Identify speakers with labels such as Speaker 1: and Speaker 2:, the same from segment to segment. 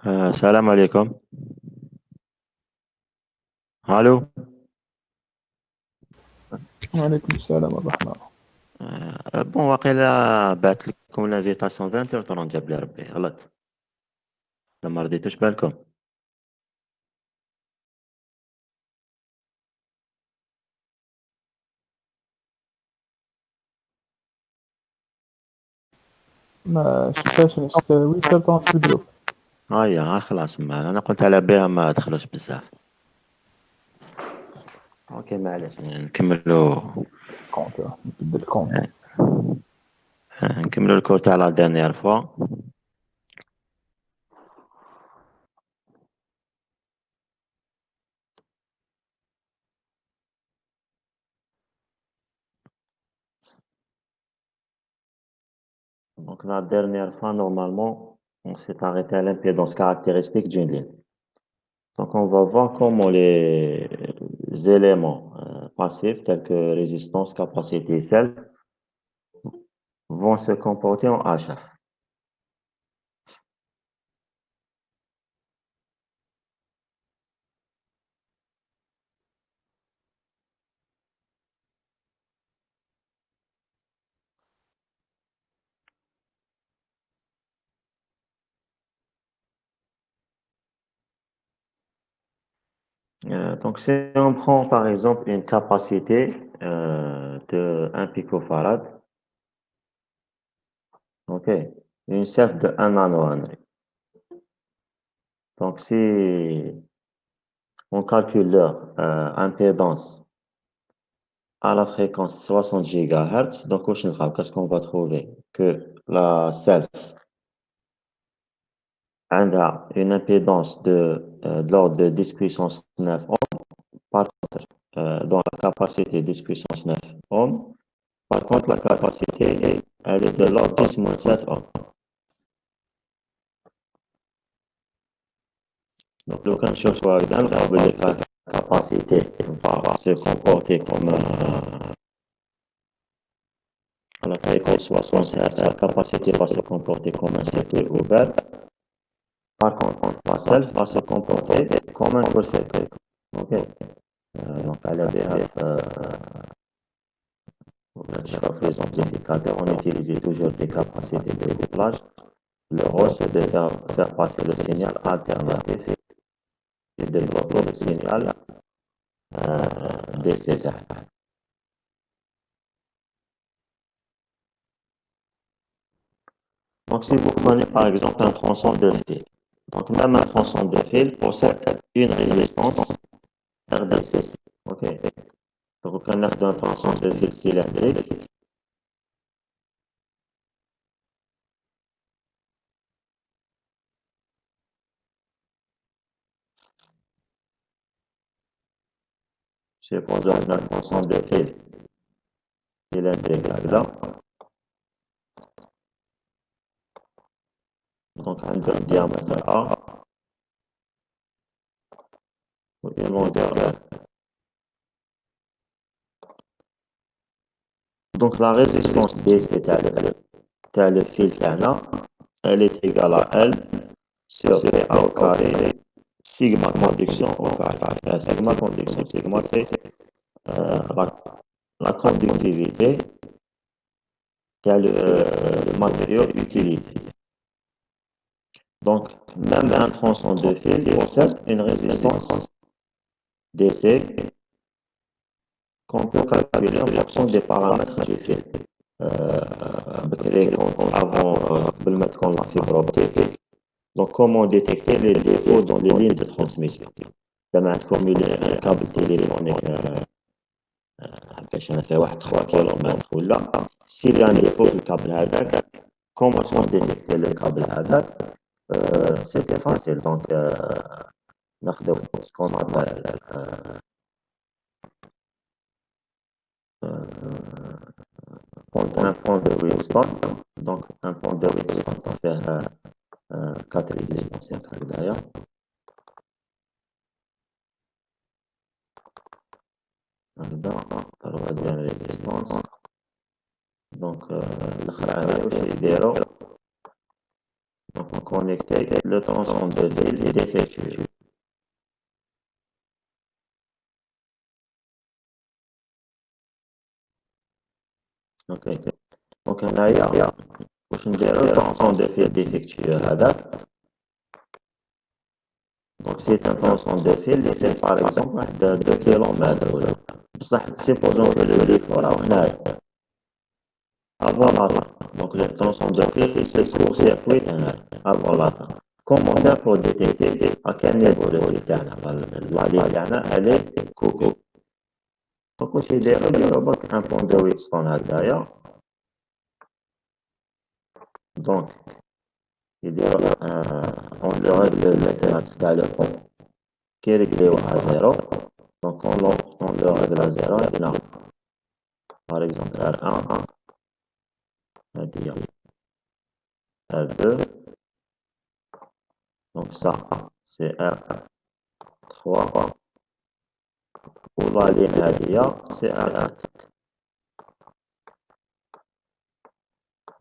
Speaker 1: السلام عليكم. الو.
Speaker 2: وعليكم السلام ورحمة.
Speaker 1: بون واقيلا بعثت لكم لافيتاسيون 20 جاب لي ربي غلط. لما رديتوش بالكم.
Speaker 2: ما شفتهاش، أنا شفت ويتشرطون في الجروب.
Speaker 1: هيا خلاص، ما انا قلت على بها ما دخلوش بزاف. اوكي معليش نكملو.
Speaker 2: كونت نبدل الكونت.
Speaker 1: نكملو الكور تاع لا ديرنيير فوا. Donc la dernière fois, normalement, on s'est arrêté à l'impédance caractéristique d'une ligne. Donc on va voir comment les éléments passifs tels que résistance, capacité et sel vont se comporter en HF. Donc, si on prend par exemple une capacité de 1 picofarad, ok, une cercle de 1 nanohenry. Donc, si on calcule leur impédance à la fréquence 60 GHz, donc qu'est-ce qu'on va trouver? Que la self a une impédance de l'ordre de 10 puissance 9 ohms. Par contre, dans la capacité 10 puissance 9 ohms, par contre, la capacité, elle est de l'ordre 10-7 ohms. Donc, le cas sur par exemple, la capacité va se comporter comme la fréquence 60 Hz, la capacité va se comporter comme un circuit ouvert. Par contre, la self va se comporter comme un court circuit. Ok. Donc, à la BF, pour les amplificateurs, on utilise toujours des capacités de découplage. Le rôle, c'est de faire passer le signal alternatif et développer le signal DCZ. Donc, si vous prenez par exemple un tronçon de fil, donc même un tronçon de fil possède une résistance RDC. Ok. Donc, un arc d'un tronçon de fil cylindrique, je pose un tronçon de fil cylindrique là. Donc, un diamètre A et une longueur R. Donc, la résistance D, c'est le fil là, elle est égale à L sur PA au carré, sigma conduction au carré. Sigma conduction, sigma c'est la conductivité, c'est le matériau utilisé. Donc, même un tronçon de fil possède une résistance DC qu'on peut calculer en fonction des paramètres du fil. Avant de le mettre en la fibre optique. Donc, comment détecter les défauts dans les lignes de transmission? Comme il est un câble téléphonique, باش انا فيها واحد 3 كيلومتر ولا s'il y a un défaut في الكابل هذاك comment est-ce qu'on détecte le câble هذاك c'était facile donc ناخذ ce qu'on appelle un point de Wilson. Donc un point de Wilson on fait 4 résistances هكذايا. هكذا troisième résistance. Donc, واش يديروا. Donc, on connecter le tronçon de fil est défectueux. Ok. Donc هنايا واش نديرو التronçon de fil défectueux هذاك. Donc c'est un tronçon de fil اللي fait par exemple واحد 2 كيلومتر ولا بصح supposons que le défaut راه هنايا avant la fin. Donc le tronçon de fil il se court-circuite avant la fin. Comment faire pour détecter à quel niveau le fil تاعنا la ligne تاعنا elle est coupée. Donc واش يديرو برك un point de Wheatstone هكذايا. Donc on le règle le diamètre تاع le pont qui est réglé à 0. Donc on le règle à 0 et là par exemple R1 R2. Donc ça c'est R3 ou la ligne هذه c'est R4.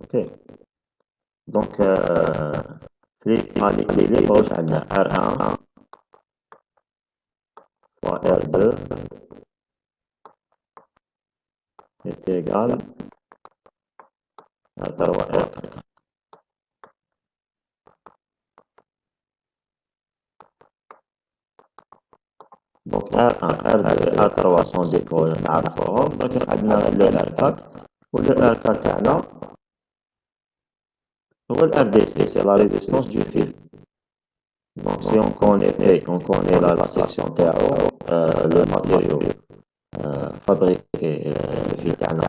Speaker 1: Ok. Donc les lignes عندنا R1 fois R2 est égal à R4. Donc R1 R2 R3 sont des colonnes نعرفوهم. Donc عندنا le R4 و le R4 تاعنا هو ال RDC, c'est la résistance du fil. Donc si on connaît la section TAO, le matériau fabriqué le fil تاعنا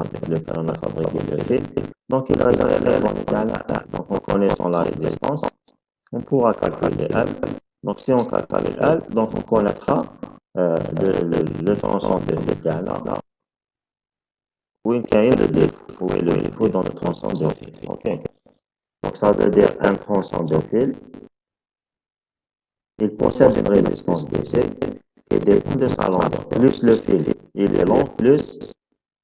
Speaker 1: avec lequel on a fabriqué le fil. Donc il reste l'élément تاعنا. Donc en connaissant la résistance, on pourra calculer L. Donc si on calcule L, donc on connaîtra le tronçon de fil تاعنا. Où est le défaut dans le tronçon de fil. Ok. Donc ça veut dire un tronçon de fil, il possède une résistance DC qui dépend de sa longueur. Plus le fil il est long, plus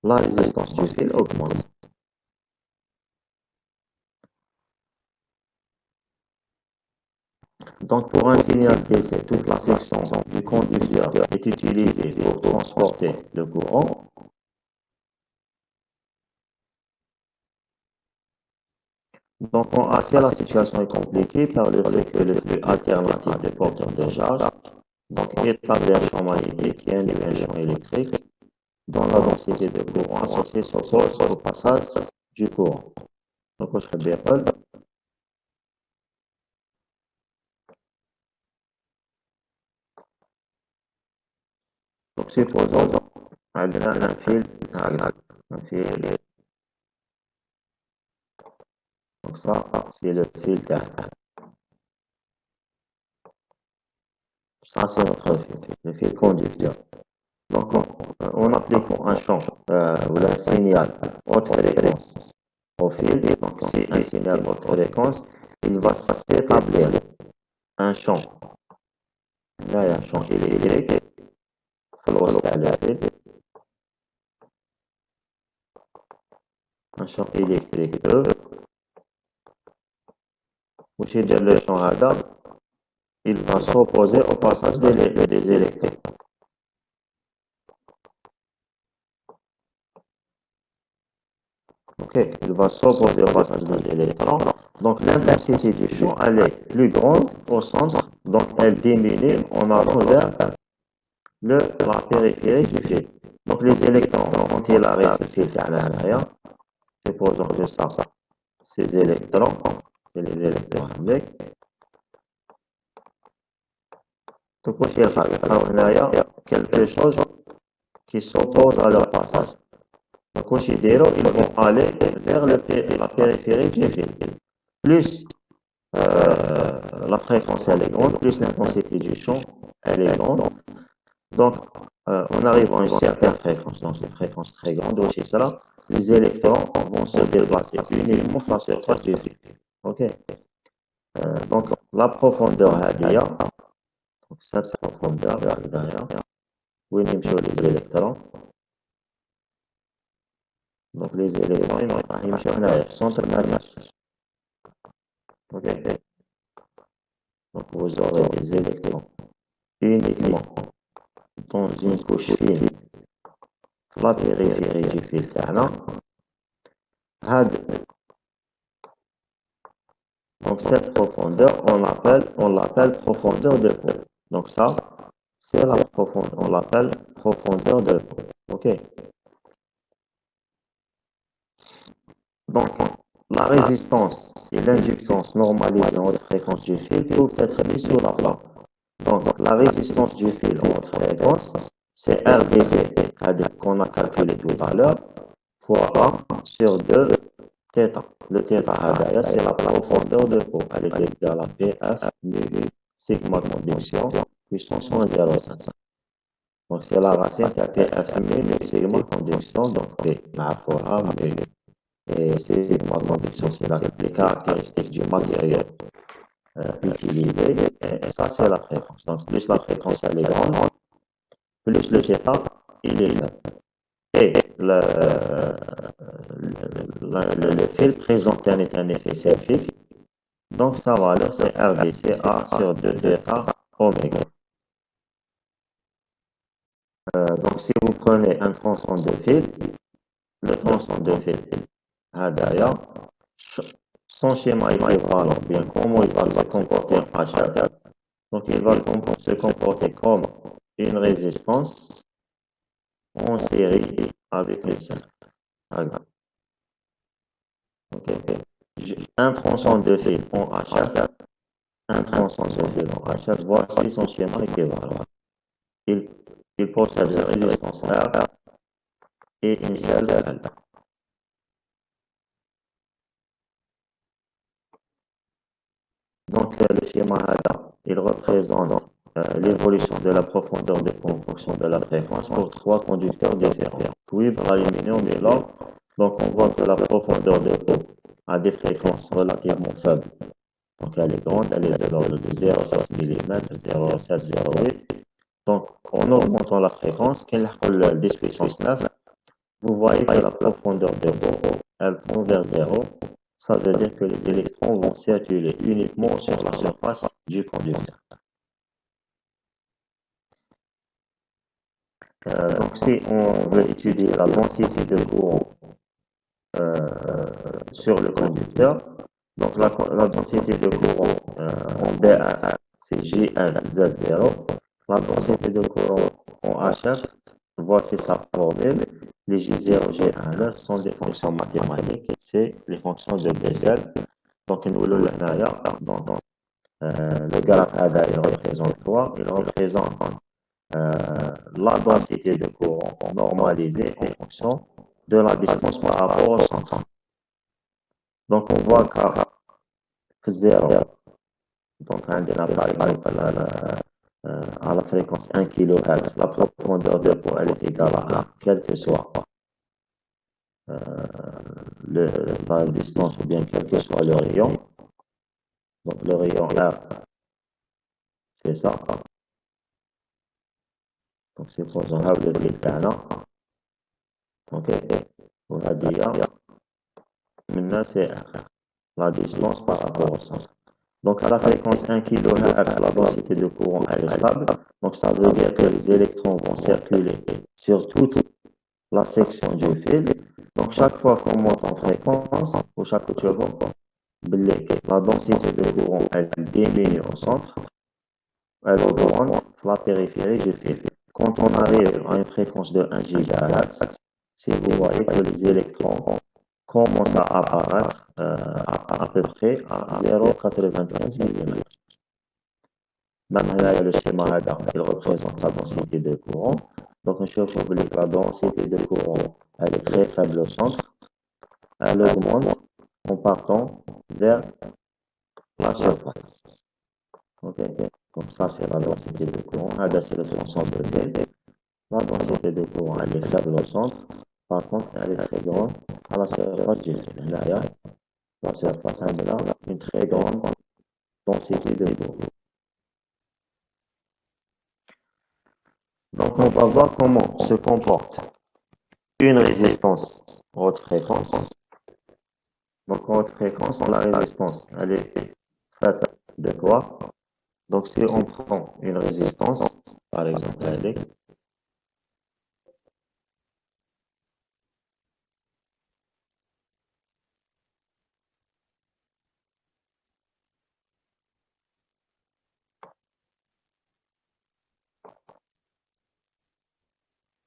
Speaker 1: la résistance du fil augmente. Donc pour un signal DC, toute la section du conducteur est utilisée pour transporter le courant. Donc en AC, la situation est compliquée par le fait que le flux alternatif des porteurs de charge donc établit un champ magnétique qui induit un champ électrique dont la densité de courant associée s'oppose au passage du courant. Donc je vais dire donc supposons un fil. Donc ça c'est le fil terne. Ça c'est notre fil, le fil conducteur. Donc on applique un champ ou un signal haute fréquence au fil. Donc si un signal haute fréquence, il va s'établir un champ. Là il y a un champ électrique. Un champ électrique E. Où le champ هذا il va s'opposer au passage des électrons. Ok, il va s'opposer au passage des électrons. Donc l'intensité du champ elle est plus grande au centre, donc elle diminue en allant vers la périphérie du fil. Donc les électrons, quand ils arrivent au fil تاعنا, supposons que ça, ces électrons, c'est les électrons avec. Donc il y a quelque chose qui s'oppose à leur passage. Donc ils vont aller vers la périphérie du fil. Plus la fréquence elle est grande, plus l'intensité du champ elle est grande. Donc en arrivant à une certaine fréquence, donc une fréquence très grande, aussi cela, les électrons vont se déplacer uniquement sur la surface du fil. Ok. Donc la profondeur هذه, donc cette profondeur derrière, où نمشيو les électrons. Donc les électrons ils vont يمشيو هنايا في centre magnétique. Ok. Donc, vous aurez des électrons uniquement dans une couche fine, la périphérie du fil تاعنا. Donc, cette profondeur, on l'appelle profondeur de peau. Donc, ça, c'est la profondeur, on l'appelle profondeur de peau. Ok. Donc, la résistance et l'inductance normalisée en haute fréquence du fil peuvent être mises sous la forme. Donc, la résistance du fil en haute fréquence, c'est RDC, qu'on a calculé tout à l'heure, fois A sur 2 θ. Le θ, c'est la profondeur de peau. Elle est égale à PF mu sigma conduction puissance moins 0,5. Donc, c'est la racine de TF mu sigma conduction, donc P, معفورة mu. Et c'est sigma conduction, c'est les caractéristiques du matériau utilisé. Et ça, c'est la fréquence. Donc, plus la fréquence elle est grande, plus le θ, il est là. Et le fil présente un effet selfique. Donc, sa valeur, c'est RDC A sur 2 θ oméga. Donc, si vous prenez un tronçon de fil, le tronçon de fil, d'ailleurs, son schéma équivalent, bien comment il va se comporter en HF. Donc, il va se comporter comme une résistance en série avec le cercle. Okay. Un tronçon de fil en HF, un tronçon de fil en HF, voici son schéma équivalent. Il possède une résistance R et une selle L. Donc, le schéma ADA, il représente l'évolution de la profondeur de pont en fonction de la fréquence pour 3 conducteurs différents, cuivre, aluminium et l'or. Donc, on voit que la profondeur de pont a des fréquences relativement faibles. Donc, elle est grande, elle est de l'ordre de 0,6 mm, 0,7, 0,8. Donc, en augmentant la fréquence, le 10 puissance 9, vous voyez que la profondeur de pont, elle tend vers 0. Ça veut dire que les électrons vont circuler uniquement sur la surface du conducteur. Donc, si on veut étudier la densité de courant sur le conducteur, donc la densité de courant D1, c'est JnZ0. La densité de courant en HF, voici sa formule. Les J0, G1 sont des fonctions mathématiques, c'est les fonctions de Bessel. Donc, nous le graphe ADA, il représente quoi? Il représente la densité de courant normalisée en fonction de la distance par rapport au centre. Donc, on voit qu'à 0, donc par exemple à la fréquence 1 kHz, la profondeur de peau elle est égale à 1, quel que soit la distance ou bien quel que soit le rayon. Donc, le rayon R, c'est ça. Donc, c'est pour ça le fil تاعنا. Ok. وهذه maintenant c'est la distance par rapport au centre. Donc, à la fréquence 1 kHz, la densité de courant elle est stable. Donc, ça veut dire que les électrons vont circuler sur toute la section du fil. Donc, chaque fois qu'on monte en fréquence, ou chaque fois la densité de courant elle diminue au centre, elle augmente la périphérie du fil. Quand on arrive à une fréquence de 1 GHz, si vous voyez que les électrons commencent à apparaître à peu près à 0,95 mm. Même là, le schéma ADA, il représente la densité de courant. Donc, on cherche à oublier que la densité de courant, elle est très faible au centre. Elle augmente en partant vers la surface. Okay. Donc, ça, c'est la densité de courant. ADA, c'est le tronçon de fil. La densité de courant, elle est faible au centre. Par contre, elle est très grande à la surface du fil. Là, la surface, elle a une très grande densité de courant. Donc, on va voir comment se comporte une résistance haute fréquence. Donc, haute fréquence, la résistance, elle est de quoi? Donc, si on prend une résistance, par exemple, avec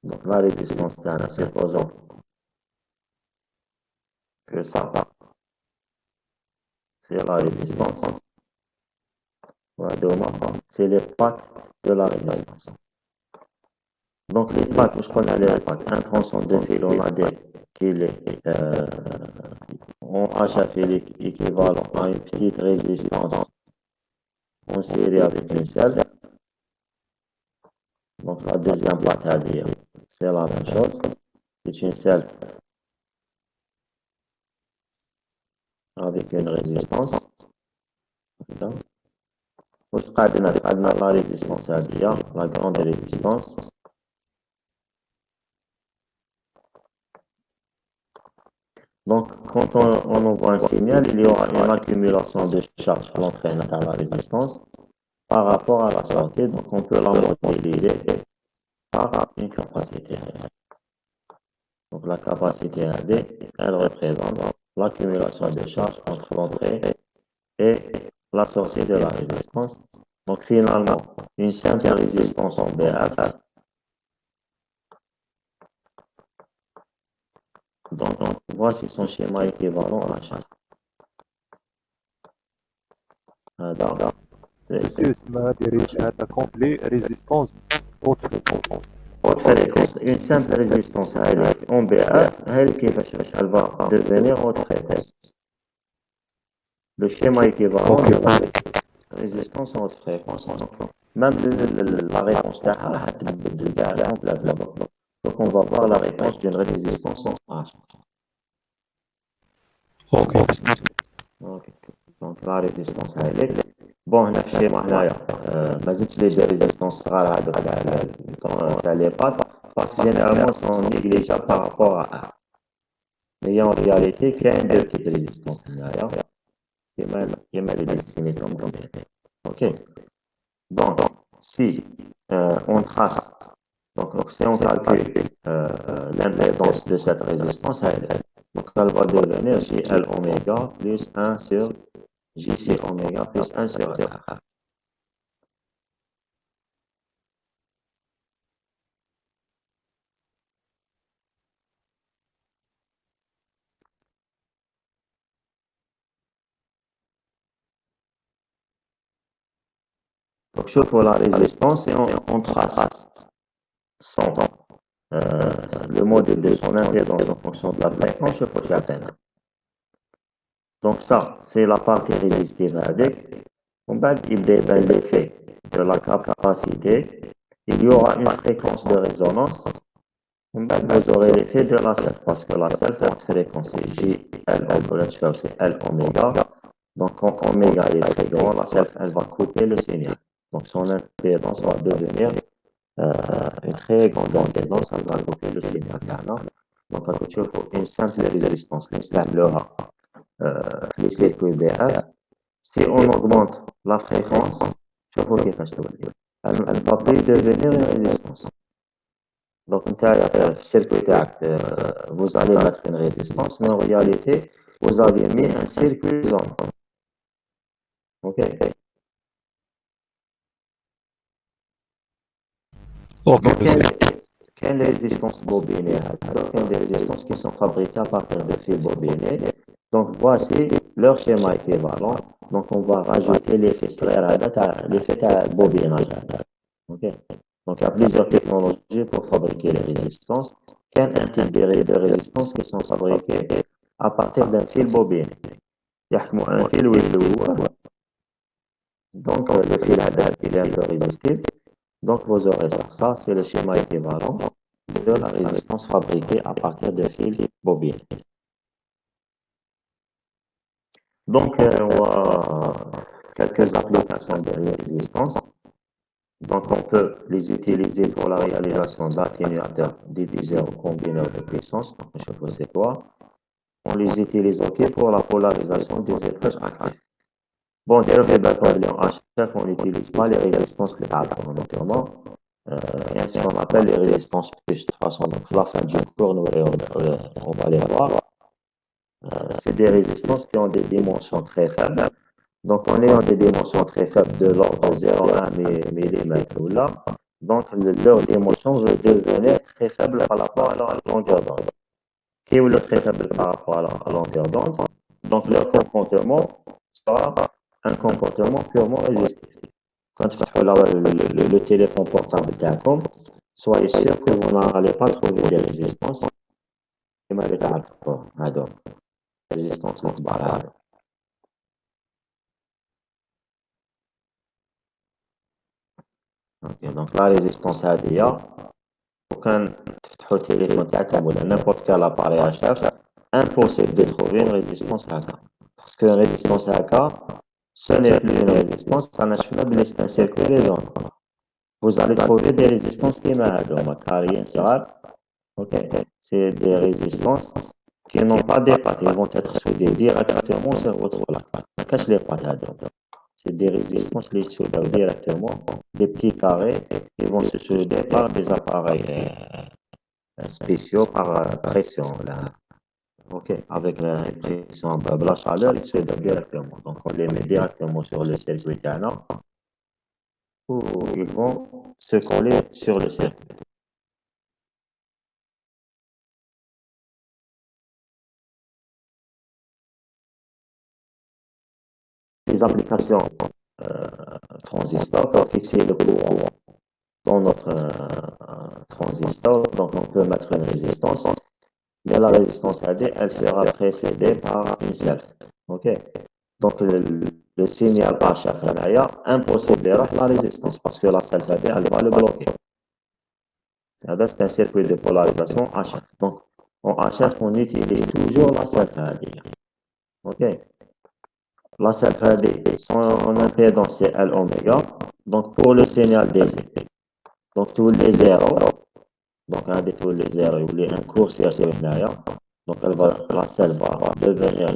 Speaker 1: donc, la résistance d'un, supposons que ça, c'est la résistance. Voilà, c'est les pattes de la résistance. Donc, les pattes, je connais les pattes, un tronçon de fil, on a dit qu'il est en HF équivalent à une petite résistance en série avec une selle. Donc, la deuxième patte à dire, c'est la même chose. C'est une selle avec une résistance. عندنا la résistance هذه la grande résistance. Donc, quand on envoie un signal, il y aura une accumulation de charge à l'entrée de la résistance par rapport à la sortie. Donc, on peut la modéliser par une capacité. Donc, la capacité AD, elle représente l'accumulation de charge entre l'entrée et la sortie de la résistance. Donc, finalement, une simple résistance en BF. Donc, voici son schéma équivalent à chaque.
Speaker 3: complet résistance haute
Speaker 1: fréquence. Une simple résistance en BF, elle va devenir haute fréquence. Le schéma équivalent de la résistance en haute fréquence. Même la réponse d'Ahar, donc on va voir la réponse d'une résistance en H.
Speaker 3: Ok.
Speaker 1: Donc la résistance bon, هنا في الشيما هنايا ما زدتش لي دي ريزيستونس صغار هذوك تاع لي بات باسكو جينيرالمون سون نيغليجابل بارابور ا مي en réalité كاين دو تيب ريزيستونس هنايا كيما لي ديستينيتهم ok donc si on trace donc si on calcule l'impédance de cette résistance donc elle va devenir JL oméga plus 1 sur JC oméga plus 1 sur R. Donc, je fais la résistance et on trace le modèle de son impédance en fonction de la fréquence, je fais atteindre. Donc, ça, c'est la partie résistive avec. En bas, il débat l'effet de la capacité. Il y aura une fréquence de résonance. En bas, vous aurez l'effet de la self, parce que la self, la fréquence, c'est JL, c'est L oméga. Donc, quand oméga est très grand, la self, elle va couper le signal. Donc, son impédance va devenir une très grande impédance, elle va couper le signal. Donc, il faut une simple résistance, les circuits BF. Si on augmente la fréquence, elle va plus devenir une résistance. Donc, circuit vous allez mettre une résistance, mais en réalité, vous avez mis un circuit zone. Ok. Donc, quelle résistance bobinée? Donc, il y a des résistances qui sont fabriquées à partir de fils bobinés. Donc, voici leur schéma équivalent. Donc, on va rajouter l'effet slayer, l'effet de bobinage. Ok. Donc, il y a plusieurs technologies pour fabriquer les résistances. Il y a un type de résistances qui sont fabriquées à partir d'un fil bobiné. Il y a un fil donc, le fil il est un peu résistif. Donc, vous aurez ça. Ça, c'est le schéma équivalent de la résistance fabriquée à partir de fils bobinés. Donc, on voit quelques applications de résistance. Donc, on peut les utiliser pour la réalisation d'atténuateurs, diviseurs ou combineurs de puissance. Donc, je sais c'est quoi. On les utilise aussi pour la polarisation des étages actifs. Bon, d'ailleurs, في بالكم en chef, on n'utilise pas les résistances les notamment. Il y a ce qu'on appelle les résistances plus. De toute façon, donc, la fin du cours, on va les voir. C'est des résistances qui ont des dimensions très faibles. Donc, en ayant des dimensions très faibles de l'ordre de 0,1 mm ou là, donc leur dimension va devenir très faible par rapport à la longueur d'onde. Qui est le très faible par rapport à la longueur d'onde. Donc, leur comportement sera un comportement purement résistif. Quand tu fais le téléphone portable d'Acom, soyez sûr que vous n'allez pas trouver des résistances. Et mal résistance barrage. Donc la résistance هذه وكان تفتحوا التليفون تاعكم ولا n'importe quel appareil HF, impossible de trouver une résistance هكا. Parce qu'une résistance هكا, ce n'est plus une résistance, c'est un circuit raisonnable. Vous allez trouver des résistances qui m'aident, carré, ok, c'est des résistances qui n'ont pas des pattes, ils vont être soudées directement sur votre plaque. Cache les pattes, c'est des résistances qui sont soudées directement, des petits carrés qui vont se souder par des appareils spéciaux par pression, là. Ok, avec la pression, la chaleur, ils se soudent directement. Donc on les met directement sur le circuit où ils vont se coller sur le circuit. Les applications transistor pour fixer le courant dans notre transistor. Donc, on peut mettre une résistance. Mais la résistance AD, elle sera précédée par une self. OK? Donc, le signal HF, impossible de la résistance parce que la self AD, elle va le bloquer. C'est un circuit de polarisation HF. Donc, en HF, on utilise toujours la self AD. OK? La self AD, son impédance c'est L oméga. Donc, pour le signal DC, donc tous les zéros, donc un de tous les zéros, il y a un court circuit là, donc la selle va devenir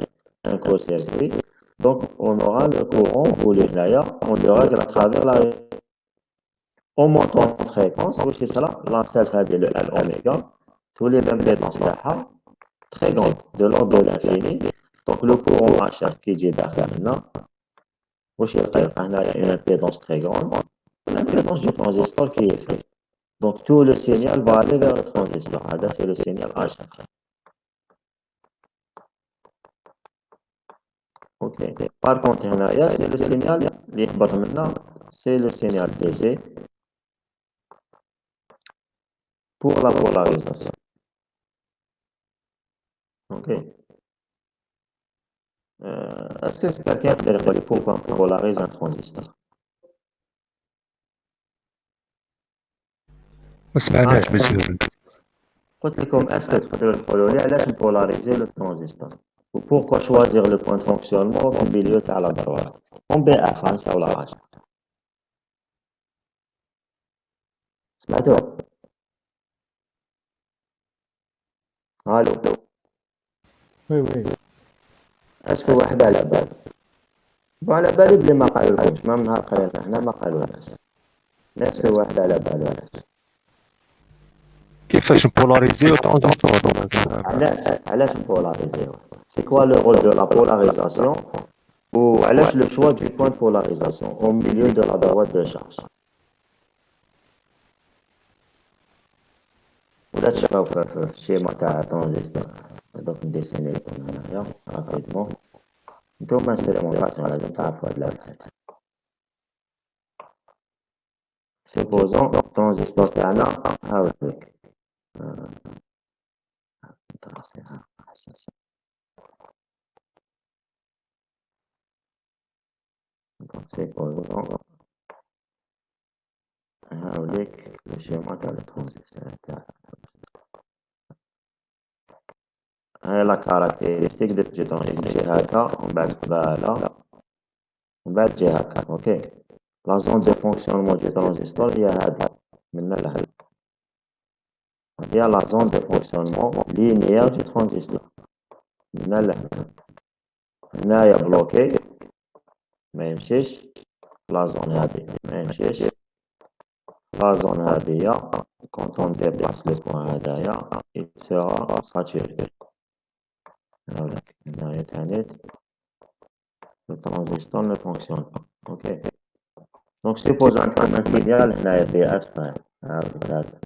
Speaker 1: un court circuit. Donc, on aura le courant ou le là, on le règle à travers en montant en fréquence, c'est cela, la selle fait le L oméga, tous les impédances là, très grandes, de l'ordre de l'infini. Donc, le courant HF qui est derrière maintenant, il y a une impédance très grande, l'impédance du transistor qui est faite. Donc tout le signal va aller vers le transistor. C'est le signal HF. Ok. Par contre, c'est le signal, c'est le signal DC pour la polarisation. Ok. Est-ce que quelqu'un peut dire pourquoi on polarise un transistor?
Speaker 3: ما سمعناش مسيو.
Speaker 1: قلت لكم est-ce que تقدروا تقولوا لي علاش نبولاريزي لو ترانزستور وبوركوا choisir le point de fonctionnement في الميليو تاع la droite en BF غنساو لا HF. سمعتوا؟ الو
Speaker 2: وي وي.
Speaker 1: اسكو واحد على بالو؟ على بالي بلي ما قالولكمش، ما من نهار قرينا هنا ما قالولناش. اسكو واحد على بالو علاش؟
Speaker 3: كيفاش نبولاريزيو ترانزستور؟
Speaker 1: علاش نبولاريزيو؟ سي كوا لو رول دو لا بولاريزاسيون و علاش لو شوا دو بوين بولاريزاسيون au milieu de la droite de charge؟ ولا تشوفوا في الشيما تاع الترانزستور دوك نديسيني لكم هنايا رابيدمون. نتوما انسترومونطاسيون لازم تعرفوا هاد العباد. سيبوزون الترانزستور تاعنا هاوليك سيبوزون هاوليك الشيما تاع الترانزستور تاعنا. هاي لا كاركتيرستيك دو تجي هكا ومن بعد قبالة ومن بعد تجي هكا. اوكي. لا زون دو فونكسيونمون دو ترانزستور هي هادي من لهنا. هي لا زون دو فونكسيونمون لينيير دو ترانزستور من لهنا. هنايا بلوكي ما يمشيش لا زون هادي ما يمشيش لا زون هادية quand on dépasse le point هدايا il sera saturé هاولك هنايا تانيت le transistor ne fonctionne pas ok donc suppose عندكم un signal هنايا في F صغير هاولك هذا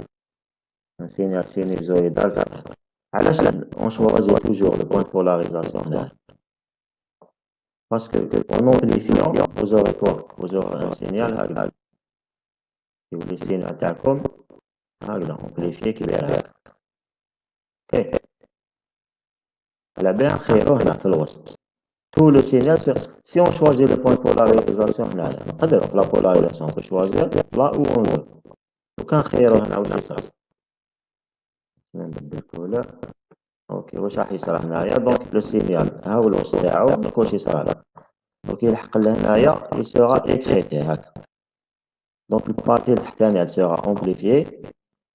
Speaker 1: un signal sinusoïdal صغير علاش on choisit toujours le point de polarisation هنايا parce que en amplifiant vous aurez quoi vous aurez un signal هكذا يولي السينيال تاعكم هكذا امبليفي كبير هكا اوكي على بها نخيرو هنا في الوسط tout le signal si on choisit le point de polarisation هنايا نقدروا في لا polarisation on peut choisir là où on veut وكان نخيرو هنا واش يصرا نبدل الكولر اوكي واش راح يصرا هنايا دونك لو سينيال ها هو الوسط تاعو دونك واش يصرا له دونك يلحق لهنايا يسوغا اكريتي هكا دونك البارتي التحتانية سوغا امبليفيي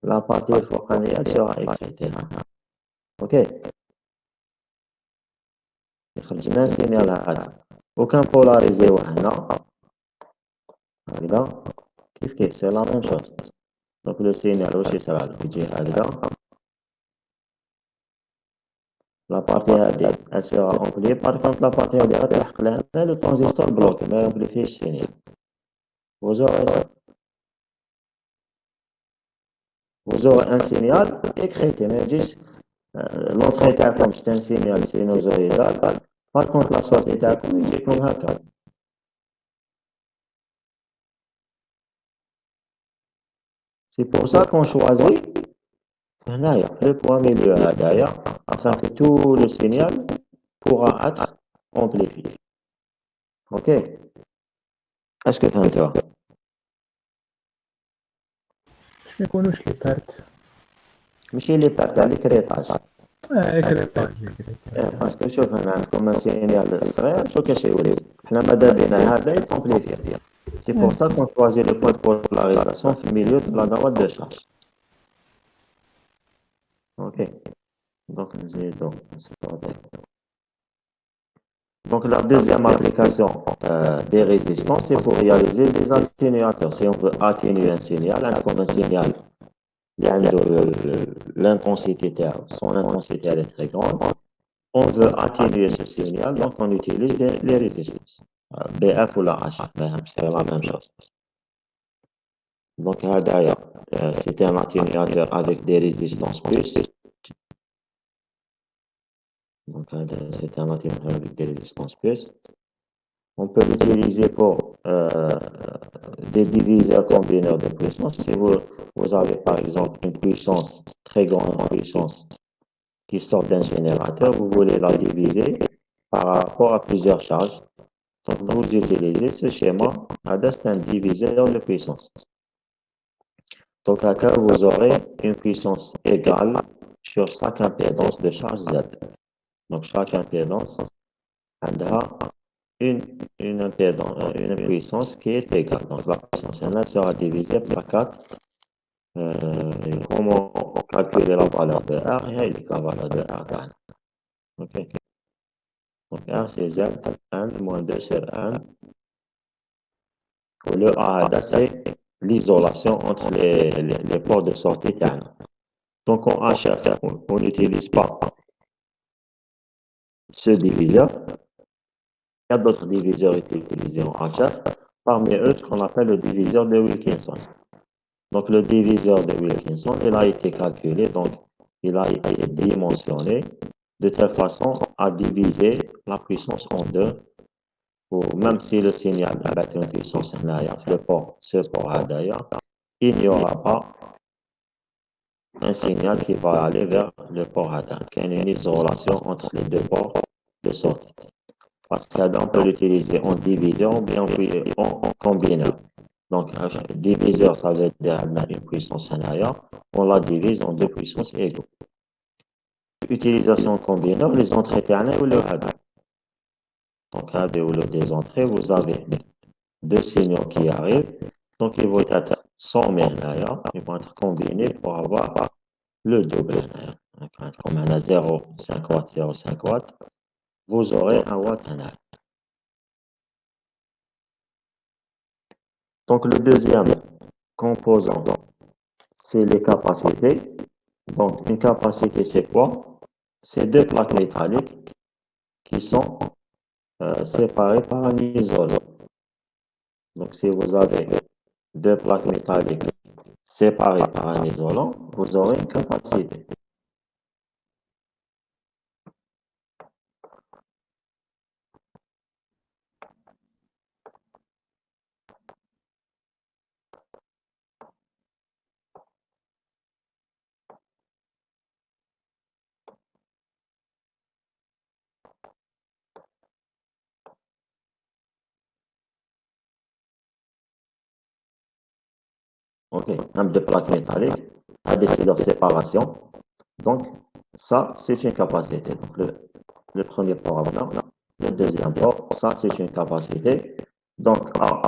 Speaker 1: لا بارتي الفوقانية سوغا اكريتي هكا اوكي يخرج لنا سينيال هكا وكان بولاريزيوه هنا هكذا كيف سي لا ميم شوز دونك لو سينيال واش يصرالو يجي هكذا لا بارتي هادي سوغا امبليفي بار كونط لا بارتي هادي غتلحق لهنا لو ترانزستور بلوكي ما يمبليفيش السينيال vous aurez un signal écrété ما يجيش l'entrée تاعكم c'est un signal sinusoïdal par contre la sortie تاعكم يجيكم هكا c'est pour ça qu'on choisit هنايا le point milieu هدايا afin que tout le signal pourra être amplifié ok est-ce que فهمتوها
Speaker 2: باش ما يكونوش لي بارت
Speaker 1: ماشي لي بارت تاع الكريطاج
Speaker 2: كريباج
Speaker 1: باسكو شوف هنا عندكم سينيال صغير شو كاش يولي حنا ماذا بينا هذا يكومبليفي سي بور سا كون choisit le point de polarisation في الميليو de la droite de charge ok donc نزيدو donc la deuxième application des résistances c'est pour réaliser des atténuateurs si on veut atténuer un signal عندكم un signal اللي عنده l'intensité تاعو son intensité elle est très grande on veut atténuer ce signal, donc on utilise les résistances. BF ou la H, c'est la même chose. Donc, d'ailleurs, c'est un atténuateur avec des résistances plus. Donc, c'est un atténuateur avec des résistances plus. On peut l'utiliser pour des diviseurs combineurs de puissance. Si vous avez par exemple une puissance, très grande puissance, qui sort d'un générateur, vous voulez la diviser par rapport à plusieurs charges. Donc, vous utilisez ce schéma, c'est un diviseur de puissance. Donc, à cas vous aurez une puissance égale sur chaque impédance de charge Z. Donc, chaque impédance a une puissance qui est égale. Donc, la puissance N sera divisée par 4. Comment calculer la valeur de R? Il y a la valeur de R. Ok. Donc, R c'est Z, N moins 2 sur N. Le A, c'est l'isolation entre les ports de sortie ternes. Donc, en HF, on n'utilise pas ce diviseur. Il y a d'autres diviseurs utilisés en HF. Parmi eux, ce qu'on appelle le diviseur de Wilkinson. Donc, le diviseur de Wilkinson, il a été calculé, donc il a été dimensionné de telle façon à diviser la puissance en deux. Ou même si le signal avec une puissance ce port d'ailleurs, il n'y aura pas un signal qui va aller vers le port atteint. Il y a une isolation entre les deux ports de sortie. Parce qu'on peut l'utiliser en diviseur ou bien en combineur. Donc, un diviseur, ça veut dire une puissance intérieure. On la divise en deux puissances égales. Utilisation combineur, les entrées ternaires ou le radar. Donc, à des entrées, vous avez deux signaux qui arrivent. Donc, ils vont être sans mernaïa. Ils vont être combinés pour avoir le double. Comme un à 0,5 watts, 0,5 watts, vous aurez un watt en Donc, le deuxième composant, c'est les capacités. Donc, une capacité, c'est quoi? C'est deux plaques métalliques qui sont séparées par un isolant. Donc, si vous avez deux plaques métalliques séparées par un isolant, vous aurez une capacité. OK, un de plaques métalliques a décidé leur séparation. Donc, ça, c'est une capacité. Donc, le premier port là, le deuxième port, ça, c'est une capacité. Donc, A,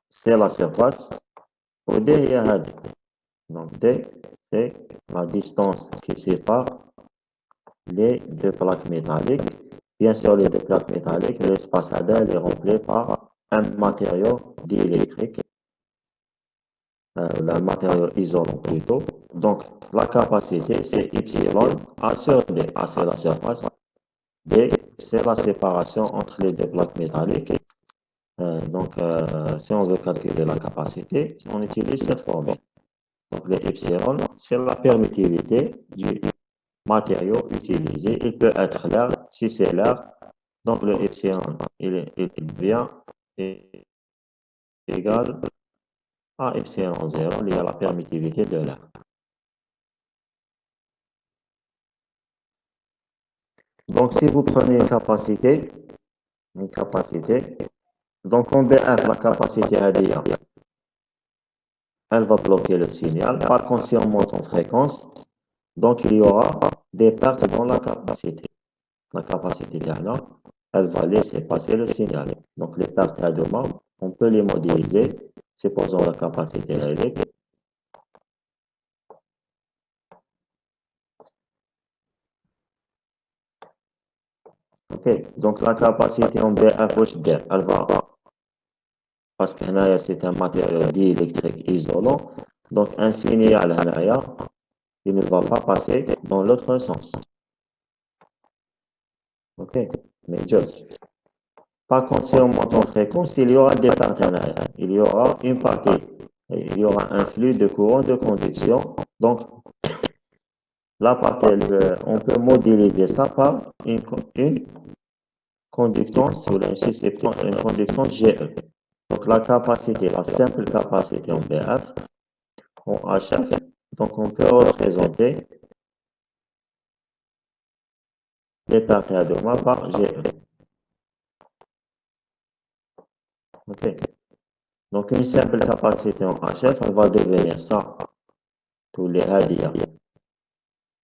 Speaker 1: c'est la surface. Ou D, il y a D. Donc, D, c'est la distance qui sépare les deux plaques métalliques. Bien sûr, les deux plaques métalliques, l'espace AD est rempli par un matériau diélectrique, un matériau isolant plutôt. Donc, la capacité, c'est epsilon. A sur D, A, c'est la surface. D, c'est la séparation entre les deux plaques métalliques. Si on veut calculer la capacité, on utilise cette formule. Donc, le epsilon, c'est la permittivité du matériau utilisé. Il peut être l'air, si c'est l'air, donc le epsilon, il devient égal à epsilon 0, lié à la permittivité de l'air. Donc, si vous prenez une capacité, donc en BF, la capacité radiale, elle va bloquer le signal. Par contre, si on monte en fréquence, donc il y aura des pertes dans la capacité. La capacité dernière, elle va laisser passer le signal. Donc les pertes à demande, on peut les modéliser, supposons la capacité réglée. Ok, donc la capacité en BFHD, elle va, parce que c'est un matériau diélectrique isolant, donc un signal il ne va pas passer dans l'autre sens. Ok, mais juste. Par contre, si on monte en fréquence, il y aura des partenaires. Il y aura une partie, il y aura un flux de courant de conduction. Donc, la partie, on peut modéliser ça par une conductance ou une conductance GE. Donc, la capacité, la simple capacité en BF, en HF, donc on peut représenter les parties à deux mois par GE. Ok. Donc, une simple capacité en HF, elle va devenir ça, tous les radios.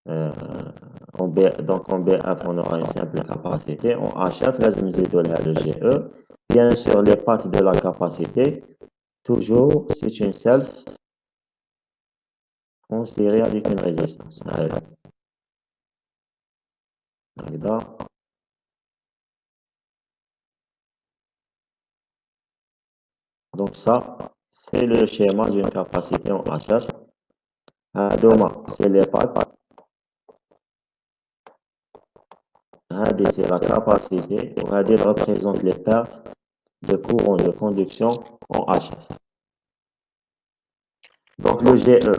Speaker 1: Donc, en BF, on aura une simple capacité. En HF, لازم نزيدو لها le GE. Bien sûr, les parties de la capacité, toujours, c'est une self en série avec une résistance. Donc, ça, c'est le schéma d'une capacité en HF. Demain, c'est les pattes. C'est la capacité. Elle représente les pertes de courant de conduction en HF. Donc, le GE,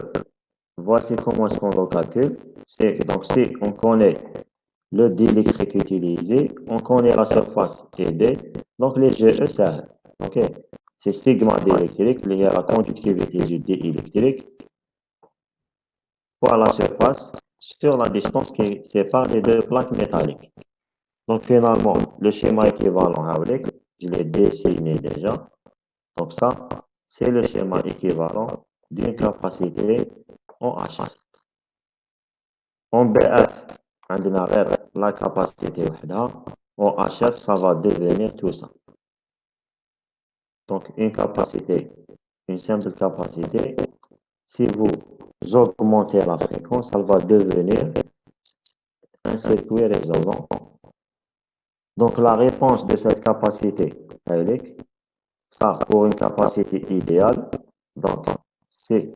Speaker 1: voici comment est-ce qu'on le calcule. Donc, si on connaît le diélectrique utilisé, on connaît la surface CD, donc les GE, c'est ok, c'est sigma diélectrique lié à la conductivité du diélectrique fois la surface sur la distance qui sépare les deux plaques métalliques. Donc, finalement, le schéma équivalent avec, je l'ai dessiné déjà. Donc, ça, c'est le schéma équivalent d'une capacité en HF. En BF, عندنا غير la capacité وحدها. En HF, ça va devenir tout ça. Donc, une capacité, une simple capacité, si vous augmentez la fréquence, elle va devenir un circuit résonant. Donc, la réponse de cette capacité, ça pour une capacité idéale. Donc, si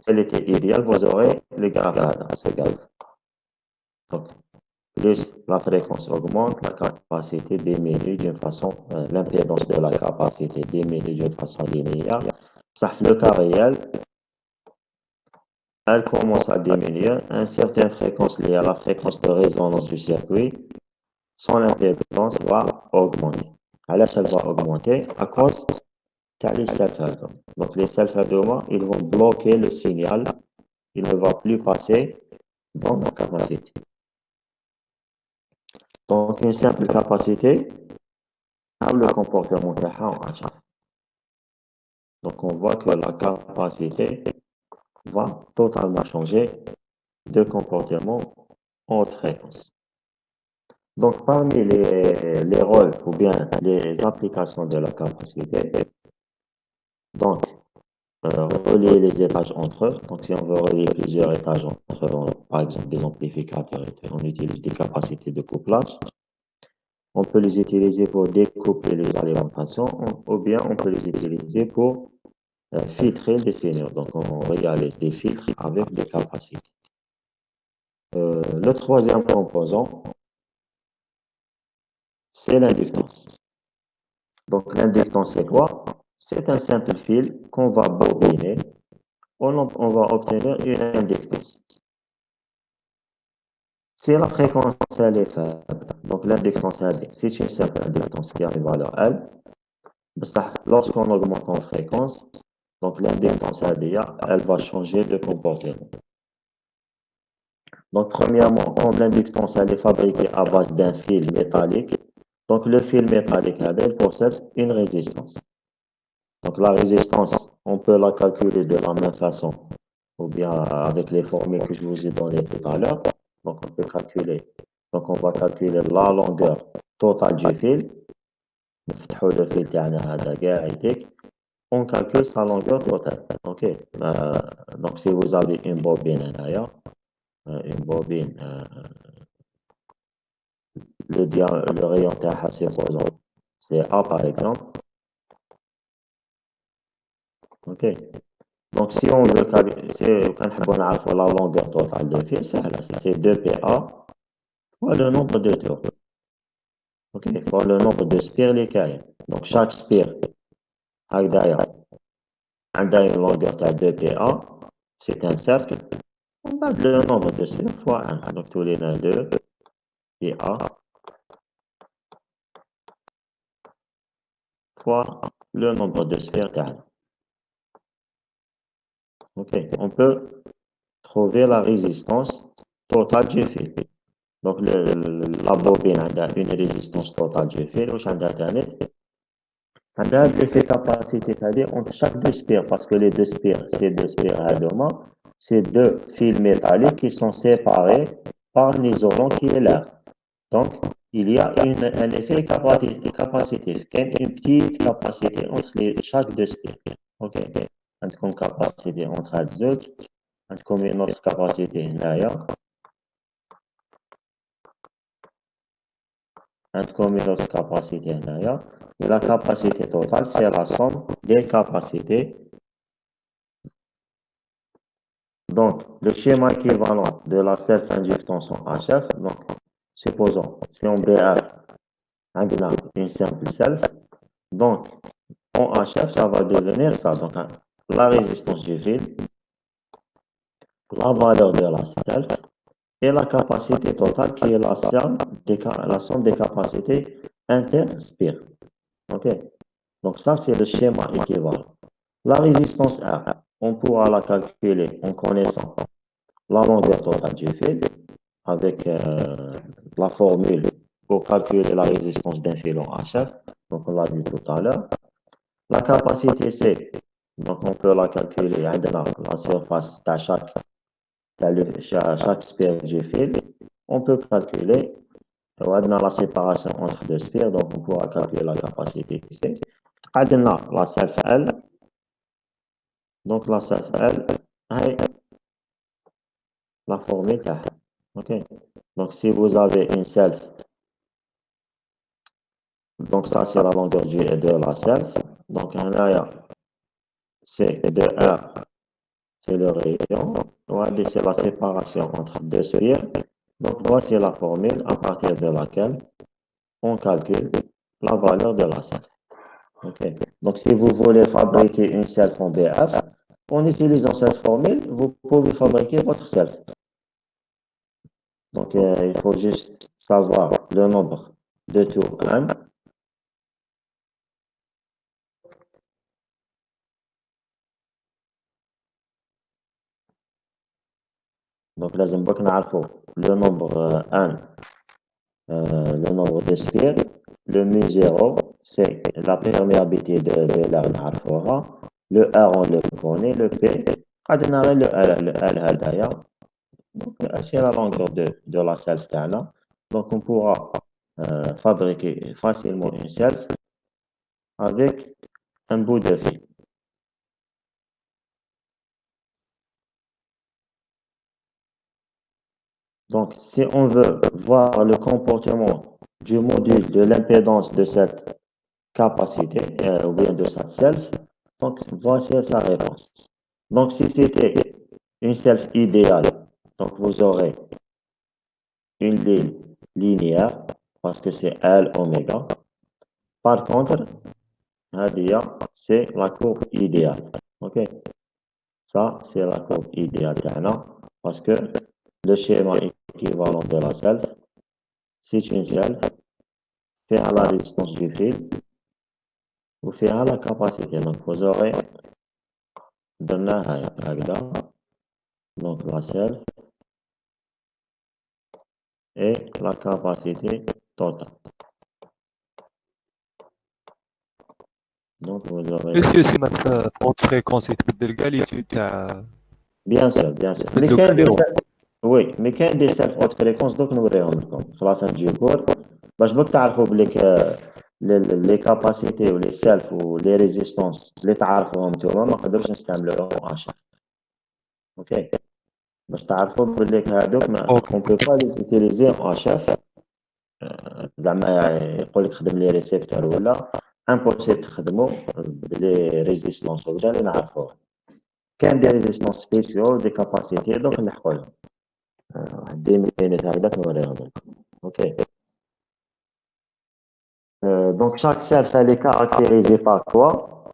Speaker 1: elle était idéale, vous aurez le graphe là, ce graphe. Donc, plus la fréquence augmente, la capacité diminue d'une façon, l'impédance de la capacité diminue d'une façon linéaire. Ça fait le cas réel, elle commence à diminuer à une certaine fréquence liée à la fréquence de résonance du circuit. Son impédance va augmenter. Alors, elle va augmenter à cause des self-headers. Donc, les self-headers, ils vont bloquer le signal. Il ne va plus passer dans la capacité. Donc, une simple capacité a le comportement de HH. Donc, on voit que la capacité va totalement changer de comportement en haute fréquence. Donc, parmi les rôles ou bien les applications de la capacité, donc, relier les étages entre eux. Donc, si on veut relier plusieurs étages entre eux, par exemple des amplificateurs, on utilise des capacités de couplage. On peut les utiliser pour découpler les alimentations ou bien on peut les utiliser pour filtrer des signaux. Donc, on réalise des filtres avec des capacités. Le troisième composant, c'est l'inductance. Donc, l'inductance, c'est quoi? C'est un simple fil qu'on va bobiner. On va obtenir une inductance. Si la fréquence elle est faible, donc l'inductance c'est une simple inductance qui a une valeur L. Lorsqu'on augmente en fréquence, donc l'inductance elle va changer de comportement. Donc premièrement, comme l'inductance elle est fabriquée à base d'un fil métallique, donc le fil métallique elle possède une résistance. Donc la résistance, on peut la calculer de la même façon, ou bien avec les formules que je vous ai données tout à l'heure. Donc on peut calculer. Donc on va calculer la longueur totale du fil. Le fil on calcule sa longueur totale. Ok. Donc si vous avez une bobine d'ailleurs, une bobine, le rayon تاعها c'est A par exemple. Ok. Donc, si on veut calculer la longueur totale de fil, c'est 2PA fois le nombre de tours. Ok, fois le nombre de spires les cailles. Donc, chaque spire a une longueur de 2PA, c'est un cercle. On va le nombre de spires fois 1. Donc, tous les 2 PA fois le nombre de spires d'A. Ok, on peut trouver la résistance totale du fil. Donc, la bobine a une résistance totale du fil, ou l'effet capacité, c'est-à-dire entre chaque deux spires, parce que les deux spires, c'est deux spires c'est deux fils métalliques qui sont séparés par un isolant qui est l'air. Donc, il y a un effet capacitif, une petite capacité entre chaque deux spires. Ok, une capacité entre azote, une autre capacité d'ailleurs. Comme une autre capacité d'ailleurs. Et la capacité totale, c'est la somme des capacités. Donc, le schéma équivalent de la self-inductance en HF, donc, supposons, si on BR, on a une simple self, donc, en HF, ça va devenir ça. Donc, la résistance du fil, la valeur de la self, et la capacité totale qui est la somme des capacités interspires. Ok? Donc ça, c'est le schéma équivalent. La résistance R, on pourra la calculer en connaissant la longueur totale du fil avec la formule pour calculer la résistance d'un fil en HF. Donc on l'a vu tout à l'heure. La capacité C, donc on peut la calculer à la surface de chaque spire du fil. On peut calculer la séparation entre deux spires, donc on pourra calculer la capacité C. La self L. Donc la self L, la formule T. Ok. Donc si vous avez une self Donc ça, c'est la longueur de la self. Donc là, c'est de R, c'est le rayon. Voilà, c'est la séparation entre deux sphères. Donc voici la formule à partir de laquelle on calcule la valeur de la self. Okay. Donc si vous voulez fabriquer une self en BF, en utilisant cette formule, vous pouvez fabriquer votre self. Donc il faut juste savoir le nombre de tours n. Donc لازم بك نعرفوا le nombre n, le nombre de sphères. Le mu0, c'est la perméabilité de l'air نعرفوها. Le R, on le connaît. Le P, قاعد نرى le L هذايا. Donc c'est la longueur de la self تاعنا. Donc on pourra fabriquer facilement une self avec un bout de fil. Donc, si on veut voir le comportement du module de l'impédance de cette capacité, ou bien de cette self, donc voici sa réponse. Donc, si c'était une self idéale, donc vous aurez une ligne linéaire, parce que c'est L oméga. Par contre, c'est la courbe idéale. Ok? Ça, c'est la courbe idéale, parce que le schéma équivalent de la self, c'est une self fait à la résistance du fil ou fait à la capacité. Donc, vous aurez donc la self et la capacité totale. Donc, vous aurez...
Speaker 3: Est-ce que c'est notre haute fréquence يتبدل كاع l'étude تاع
Speaker 1: Bien sûr, bien sûr. Mais
Speaker 3: تبدلو كاع لهم.
Speaker 1: oui, mais quand des self haute fréquence, donc nous verrons في la fin du cours. باش بك تعرفوا بلي les capacités ou les self ou les résistances اللي تعرفوهم نتوما ما نقدروش نستعملوهم اشهر. اوكي. باش تعرفوا بلي هادوك on peut pas les utiliser en chef. زعما يقول لك خدم لي ريسيبتور ولا امبوسيبل تخدموا بلي ريزيستونس ولا اللي نعرفوها. كان دي ريزيستونس سبيسيال دي كاباسيتي دوك نلحقوهم. واحد 10 minutes هكذاك نوريهم لكم. اوكي. Donc chaque self elle est caractérisée par quoi?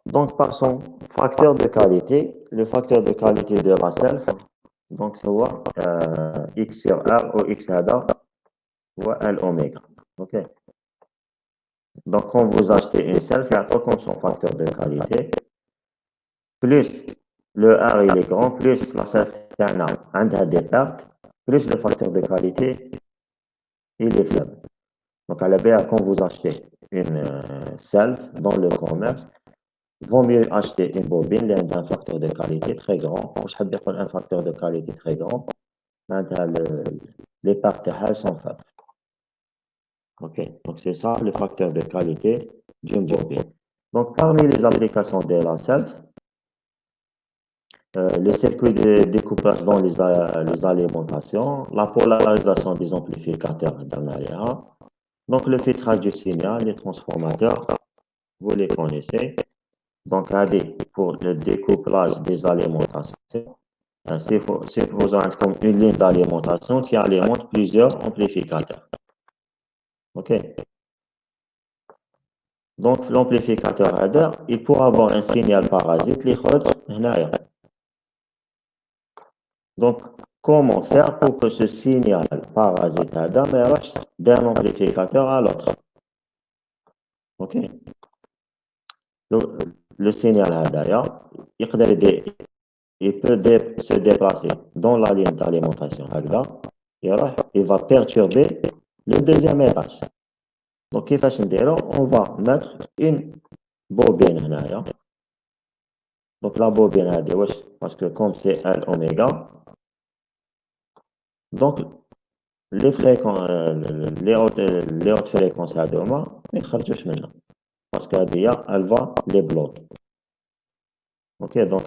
Speaker 1: Donc par son facteur de qualité. Le facteur de qualité de la self, donc c'est x sur r ou x هذا هو L oméga. Ok. Donc quand vous achetez une self, il y a comme son facteur de qualité. Plus le R il est grand, plus la self a des pertes, plus le facteur de qualité il est faible. Donc à la base, quand vous achetez une self dans le commerce, il vaut mieux acheter une bobine qui a un facteur de qualité très grand. Je veux dire un facteur de qualité très grand, les pertes sont faibles. Ok, donc c'est ça le facteur de qualité d'une bobine. Donc parmi les applications de la self, les circuits de découpage dans les alimentations, la polarisation des amplificateurs d'Analia, donc le filtrage du signal, les transformateurs, vous les connaissez. Donc pour le découplage des alimentations, c'est vous avez comme une ligne d'alimentation qui alimente plusieurs amplificateurs. Ok. Donc l'amplificateur header, il pourra avoir un signal parasite, les Donc, comment faire pour que ce signal parasite d'un amplificateur à l'autre? Ok. Le signal d'ailleurs, il peut se déplacer dans la ligne d'alimentation. Il va perturber le deuxième étage. Donc, on va mettre une bobine là. Donc, la bobine parce que comme c'est L oméga, donc les fréquences, les hautes fréquences à deux mois, parce qu'elle va les bloquer. Ok, donc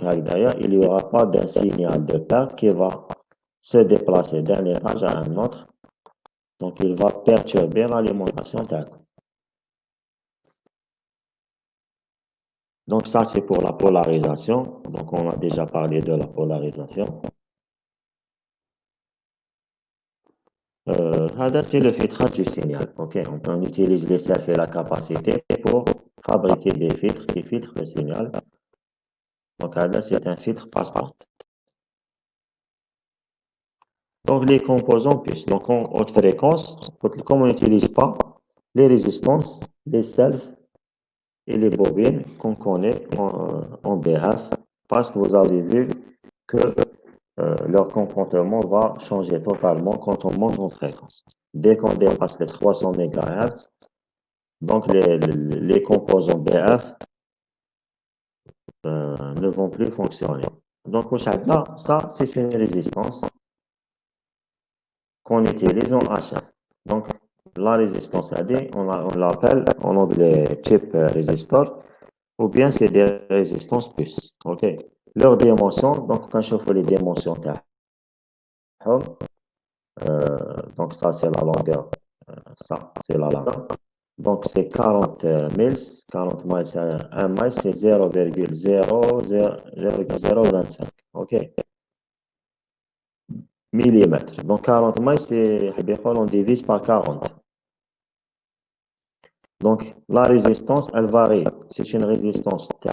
Speaker 1: il n'y aura pas d'un signal de perte qui va se déplacer d'un étage à un autre. Donc il va perturber l'alimentation. Donc ça, c'est pour la polarisation. Donc on a déjà parlé de la polarisation. C'est le filtrage du signal. Ok, on utilise les selfs et la capacité pour fabriquer des filtres qui filtrent le signal. Donc c'est un filtre passe-bande. Donc les composants puissent. Donc en haute fréquence, comme on n'utilise pas les résistances, les selfs et les bobines qu'on connaît en BF, parce que vous avez vu que leur comportement va changer totalement quand on monte en fréquence. Dès qu'on dépasse les 300 MHz, donc les composants BF ne vont plus fonctionner. Donc au là, ça c'est une résistance qu'on utilise en HF. Donc la résistance AD, on l'appelle en anglais chip résistor, ou bien c'est des résistances plus. Ok. Leur dimension, donc quand je fais les dimensions donc ça c'est la longueur, ça c'est la longueur. Donc c'est 40 miles, 40 miles, 1 mile c'est 0,025. Ok. Millimètres. Donc 40 miles c'est, on divise par 40. Donc la résistance elle varie. C'est une résistance de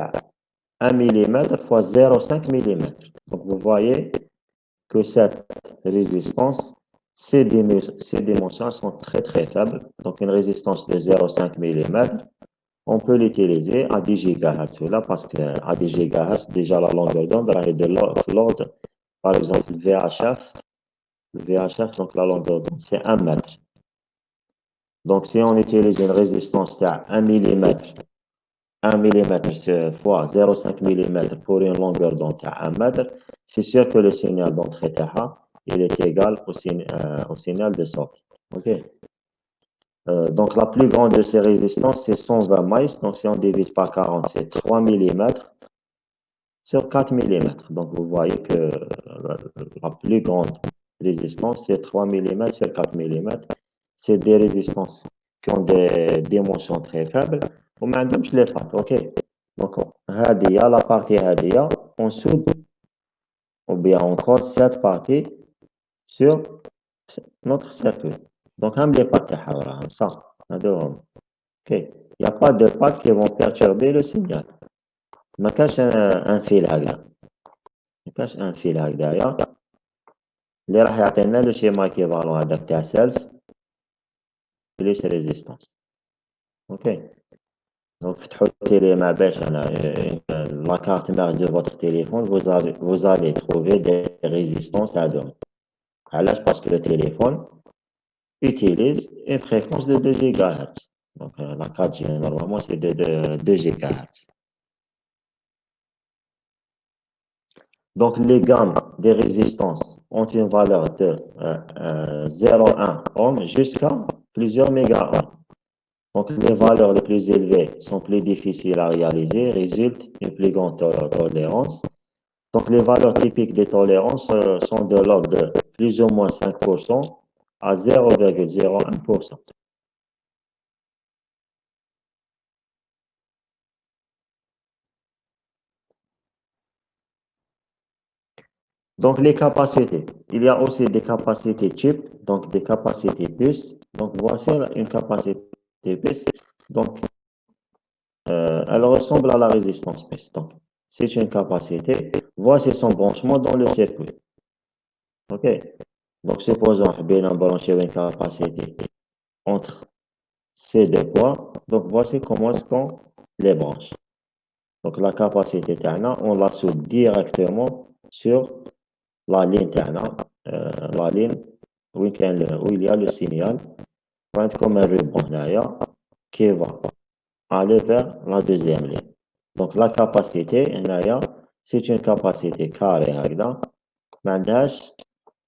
Speaker 1: 1 mm fois 0,5 mm. Donc vous voyez que cette résistance, ces dimensions sont très très faibles. Donc une résistance de 0,5 mm, on peut l'utiliser à 10 GHz. Là, parce qu'à 10 GHz, déjà la longueur d'onde est de l'ordre, par exemple, le VHF, donc la longueur d'onde, c'est 1 mètre. Donc si on utilise une résistance qui a 1 mm, 1 mm fois 0,5 mm pour une longueur d'onde à 1 mètre, c'est sûr que le signal d'entrée il est égal au signal de sortie. Ok. Donc la plus grande de ces résistances, c'est 120 miles. Donc si on divise par 40, c'est 3 mm sur 4 mm. Donc vous voyez que la plus grande résistance, c'est 3 mm sur 4 mm. C'est des résistances qui ont des dimensions très faibles. وما عندهمش les pattes. Ok. Donc la partie هذه on soude ou bien on colle cette partie sur notre circuit. Donc هم les pattes تاعها وراهم ça. هذوهم. Ok. Il n'y a pas de pattes qui vont perturber le signal. ما كاش un fil هكذا. ما كاش un fil هكذايا اللي راح يعطينا لو شيما كيفالون هذاك تاع سيلف بليس ريزيستانس. اوكي. Donc فتحوا التيلي ما باش انا la carte mère de votre téléphone, vous allez trouver des résistances là-dedans. علاش parce que le téléphone utilise une fréquence de 2 GHz. Donc la 4G normalement c'est de 2 GHz. Donc les gammes des résistances ont une valeur de 0,1 ohm jusqu'à plusieurs méga-ohms. Donc les valeurs les plus élevées sont plus difficiles à réaliser, résultent une plus grande tolérance. Donc les valeurs typiques des tolérances sont de l'ordre de plus ou moins 5% à 0,01%. Donc les capacités, il y a aussi des capacités chip, donc des capacités puces. Donc voici une capacité puce. Donc elle ressemble à la résistance puce. Donc c'est une capacité. Voici son branchement dans le circuit. Ok. Donc supposons bien brancher une capacité entre ces deux points. Donc voici comment est-ce qu'on les branche. Donc la capacité تاعنا, on la soude directement sur la ligne تاعنا, la ligne où il y a le signal. Comme un ruban هنايا qui va aller vers la deuxième ligne. Donc la capacité هنايا c'est une capacité carrée هكذا ما عندهاش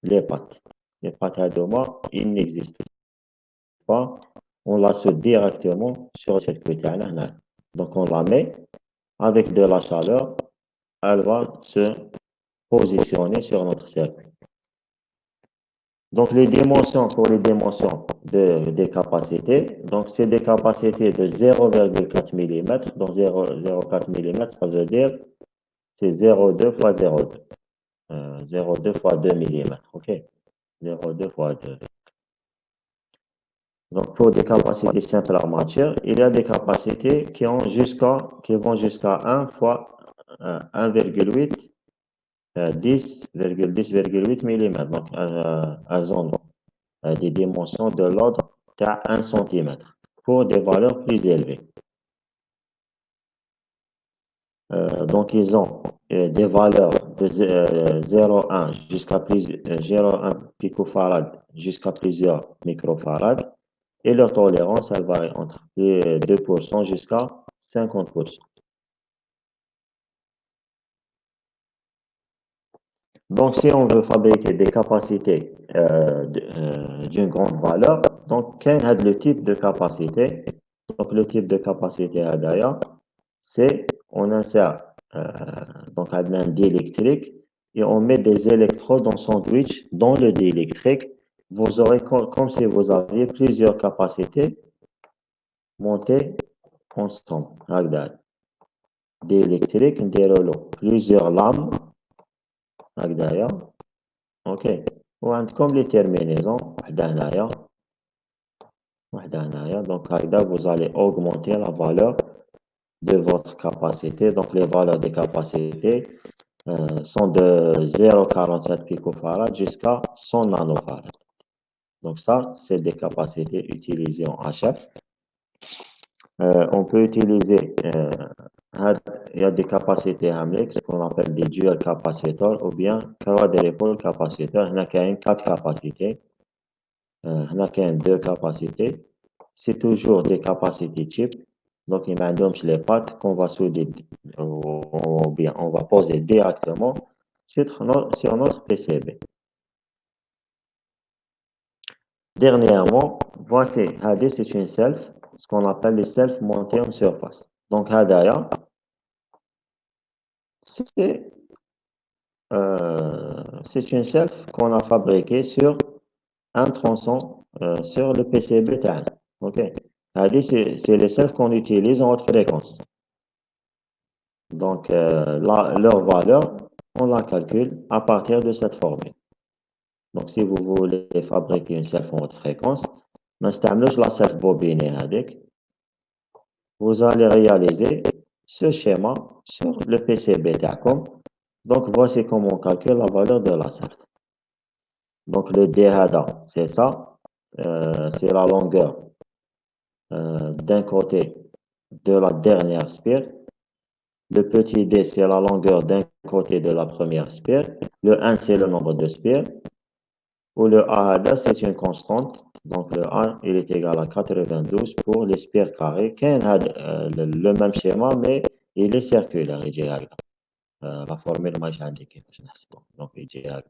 Speaker 1: les pattes. Les pattes هذوما ils n'existent pas. On la soude directement sur le circuit تاعنا هنا. Donc on la met avec de la chaleur, elle va se positionner sur notre circuit. Donc, les dimensions, pour les dimensions des capacités, donc c'est des capacités de 0,4 mm. Donc, 0,4 mm, ça veut dire c'est 0,2 fois 0,2. 0,2 fois 2 mm. OK? 0,2 fois 2. Donc, pour des capacités simples en matière, il y a des capacités qui vont jusqu'à 1 fois 1,8 10,8 mm. Donc, elles ont des dimensions de l'ordre de 1 cm pour des valeurs plus élevées. Donc, ils ont des valeurs de 0,1 jusqu'à 0,1 picofarad jusqu'à plusieurs microfarad. Et leur tolérance, elle varie entre 2% jusqu'à 50%. Donc, si on veut fabriquer des capacités d'une grande valeur, donc, quel est le type de capacité? Donc, le type de capacité d'ailleurs, c'est on insère donc un diélectrique et on met des électrodes en sandwich dans le diélectrique. Vous aurez comme si vous aviez plusieurs capacités montées ensemble. Regarde. Diélectrique, plusieurs lames. Regarde. OK. وعندكم les terminaisons donc vous allez augmenter la valeur de votre capacité. Donc les valeurs des capacités sont de 0,47 picofarad jusqu'à 100 nanofarad. Donc ça, c'est des capacités utilisées en HF. On peut utiliser, il y a des capacités ce qu'on appelle des dual capacitors ou bien quadruple capacitors. Il y a 4 capacités. Il y a 2 capacités. C'est toujours des capacités type. Donc, il y a les pattes qu'on va souder ou bien on va poser directement sur notre PCB. Dernièrement, voici, c'est une self, ce qu'on appelle les self montés en surface. Donc, d'ailleurs, c'est une self qu'on a fabriquée sur un tronçon sur le PCB TAN. OK? C'est les selfs qu'on utilise en haute fréquence. Donc, leur valeur, on la calcule à partir de cette formule. Donc, si vous voulez fabriquer une self en haute fréquence, la self bobinée avec, vous allez réaliser ce schéma sur le PCB TACOM. Donc, voici comment on calcule la valeur de la self. Donc, le DHADA, c'est ça. C'est la longueur d'un côté de la dernière spire. Le petit d, c'est la longueur d'un côté de la première spire. Le 1, c'est le nombre de spires. Ou le A, c'est une constante. Donc, le A, il est égal à 92 pour les spires carrées. Le même schéma, mais il est circulaire. La formule, moi, j'ai indiqué. Donc, il est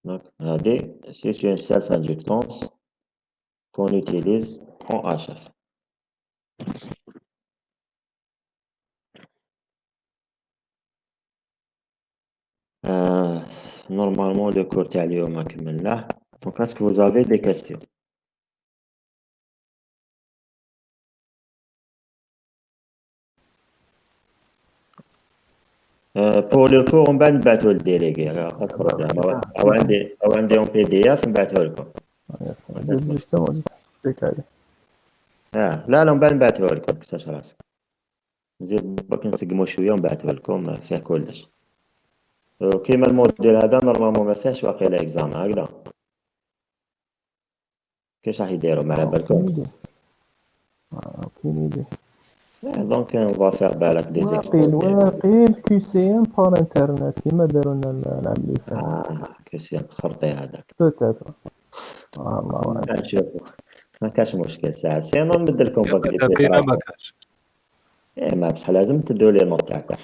Speaker 1: donc, c'est une self-inductance qu'on utilise en HF. Normalement, le cours est allé au là. Donc, est-ce que vous avez des questions? Pour le cours, on va le déléguer. Pas de problème. On va en PDF, on va le
Speaker 2: justement, c'est calé.
Speaker 1: لا نبعثه لكم كيفاش راسك نزيد باقي نسقمو شويه ونبعثه لكم فيه كلش وكيما الموديل هذا نورمالمون ما فيهش واقيلا اكزام هكذا كيفاش راح يديروا ما على بالكم دونك on va faire بالك دي
Speaker 2: واقيل QCM par internet كيما داروا لنا العام اللي فات
Speaker 1: QCM خرطي هذاك
Speaker 2: بوتيتر والله
Speaker 1: نشوفوا ما كاش مشكل ساعه سينو نبدل لكم باك دي
Speaker 3: دابا ما كانش
Speaker 1: ما بصح لازم تدوا لي النوت تاعكم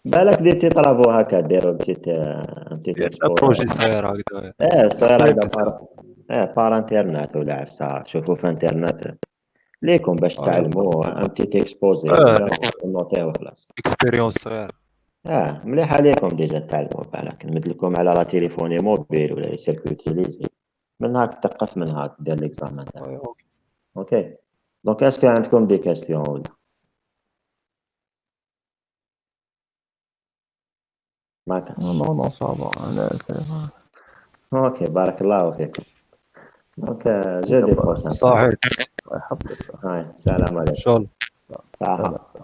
Speaker 1: بالك دي تطلبوا هكا ديروا بتيت
Speaker 3: بروجي صغير هكذا
Speaker 1: صغير هكذا بار انترنت ولا عرسه شوفوا في انترنت ليكم باش تعلموا ان بتيت اكسبوزي نوطيه وخلاص.
Speaker 3: اكسبيريونس صغير.
Speaker 1: مليح عليكم ديجا تعلموا بها، لكن نمدلكم على لا تيليفوني موبيل ولا لي سيركو يوتيليزي من هاك تثقف من هاك دير ليكزامان تاعك. اوكي دونك اسكو عندكم دي كاستيون ولا ما كانش؟
Speaker 2: نو صافا انا
Speaker 1: اوكي بارك الله فيكم. دونك جودي بروشان.
Speaker 3: صحيح.
Speaker 2: الله يحفظك.
Speaker 1: هاي سلام
Speaker 3: ان
Speaker 1: عليكم.
Speaker 3: شاء الله.
Speaker 1: صح.